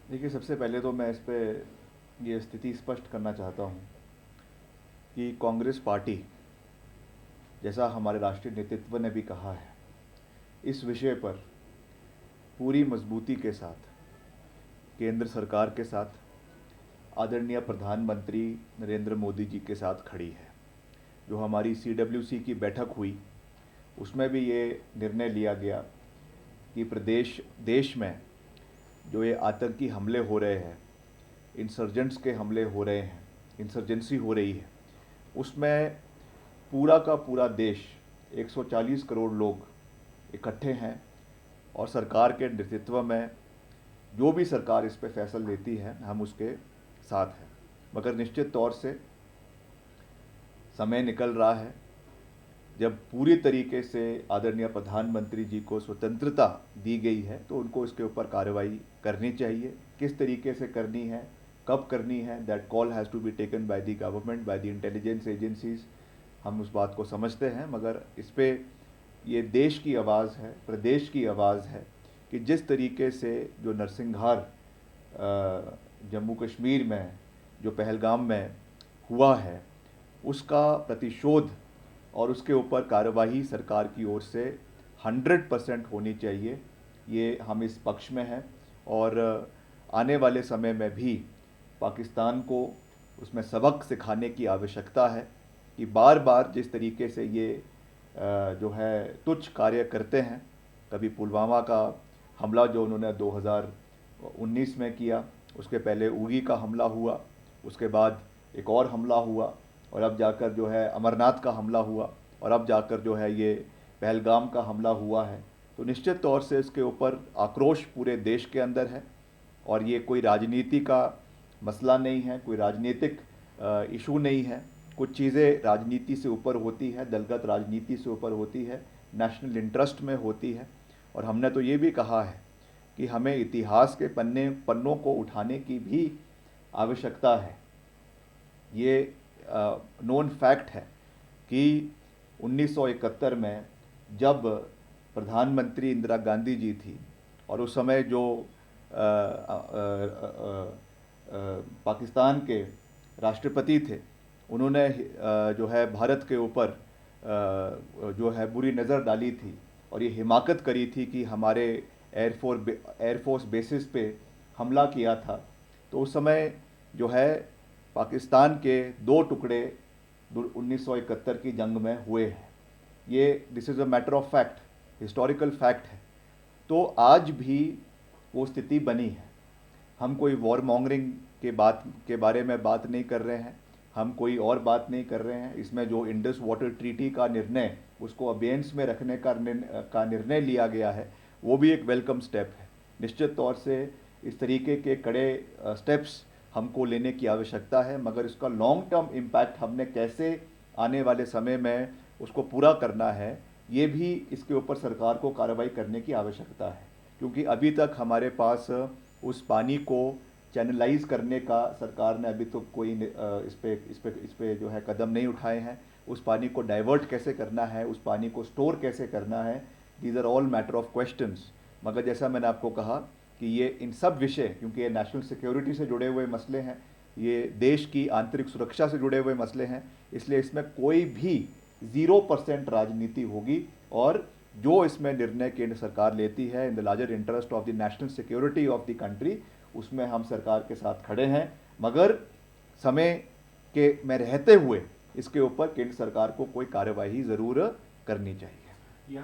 देखिए, सबसे पहले तो मैं इस पे ये स्थिति स्पष्ट करना चाहता हूँ कि कांग्रेस पार्टी, जैसा हमारे राष्ट्रीय नेतृत्व ने भी कहा है, इस विषय पर पूरी मजबूती के साथ केंद्र सरकार के साथ, आदरणीय प्रधानमंत्री नरेंद्र मोदी जी के साथ खड़ी है। जो हमारी CWC की बैठक हुई, उसमें भी ये निर्णय लिया गया कि देश में जो ये आतंकी हमले हो रहे हैं, इंसर्जेंट्स के हमले हो रहे हैं, इंसर्जेंसी हो रही है, उसमें पूरा का पूरा देश 140 करोड़ लोग इकट्ठे हैं और सरकार के नेतृत्व में जो भी सरकार इस पे फैसला लेती है, हम उसके साथ हैं। मगर निश्चित तौर से समय निकल रहा है जब पूरी तरीके से आदरणीय प्रधानमंत्री जी को स्वतंत्रता दी गई है, तो उनको इसके ऊपर कार्रवाई करनी चाहिए। किस तरीके से करनी है, कब करनी है, that call has to be taken by the government, by the intelligence agencies. हम उस बात को समझते हैं, मगर इस पे ये देश की आवाज़ है, प्रदेश की आवाज़ है कि जिस तरीके से जो नरसंहार जम्मू कश्मीर में, जो पहलगाम में हुआ है, उसका प्रतिशोध और उसके ऊपर कार्यवाही सरकार की ओर से 100% होनी चाहिए। ये हम इस पक्ष में हैं और आने वाले समय में भी पाकिस्तान को उसमें सबक सिखाने की आवश्यकता है कि बार बार जिस तरीके से ये जो है तुच्छ कार्य करते हैं। कभी पुलवामा का हमला जो उन्होंने 2019 में किया, उसके पहले उरी का हमला हुआ, उसके बाद एक और हमला हुआ, और अब जाकर जो है अमरनाथ का हमला हुआ, और अब जाकर जो है ये पहलगाम का हमला हुआ है। तो निश्चित तौर से इसके ऊपर आक्रोश पूरे देश के अंदर है और ये कोई राजनीति का मसला नहीं है, कोई राजनीतिक इशू नहीं है। कुछ चीज़ें राजनीति से ऊपर होती है, दलगत राजनीति से ऊपर होती है, नेशनल इंटरेस्ट में होती है। और हमने तो ये भी कहा है कि हमें इतिहास के पन्नों को उठाने की भी आवश्यकता है। ये नोन फैक्ट है कि 1971 में जब प्रधानमंत्री इंदिरा गांधी जी थी और उस समय जो पाकिस्तान के राष्ट्रपति थे, उन्होंने जो है भारत के ऊपर जो है बुरी नज़र डाली थी और ये हिमाकत करी थी कि हमारे एयरफोर्स बेसिस पे हमला किया था। तो उस समय जो है पाकिस्तान के 2 टुकड़े 1971 की जंग में हुए हैं। ये this is a matter of fact, historical fact है। तो आज भी वो स्थिति बनी है। हम कोई वॉर मॉन्गरिंग के बारे में बात नहीं कर रहे हैं, हम कोई और बात नहीं कर रहे हैं। इसमें जो इंडस वाटर ट्रीटी का निर्णय, उसको अबेयंस में रखने का निर्णय लिया गया है, वो भी एक वेलकम स्टेप है। निश्चित तौर से इस तरीके के कड़े स्टेप्स हमको लेने की आवश्यकता है, मगर इसका लॉन्ग टर्म इम्पैक्ट हमने कैसे आने वाले समय में उसको पूरा करना है, ये भी इसके ऊपर सरकार को कार्रवाई करने की आवश्यकता है। क्योंकि अभी तक हमारे पास उस पानी को चैनलाइज करने का सरकार ने अभी तो कोई इस पे जो है कदम नहीं उठाए हैं। उस पानी को डाइवर्ट कैसे करना है, उस पानी को स्टोर कैसे करना है, these are all matter of questions. मगर जैसा मैंने आपको कहा कि ये इन सब विषय, क्योंकि ये नेशनल सिक्योरिटी से जुड़े हुए मसले हैं, ये देश की आंतरिक सुरक्षा से जुड़े हुए मसले हैं, इसलिए इसमें कोई भी 0% राजनीति होगी। और जो इसमें निर्णय केंद्र सरकार लेती है in the larger interest of the national security of the country, उसमें हम सरकार के साथ खड़े हैं। मगर समय के में रहते हुए इसके ऊपर केंद्र सरकार को कोई कार्यवाही ज़रूर करनी चाहिए।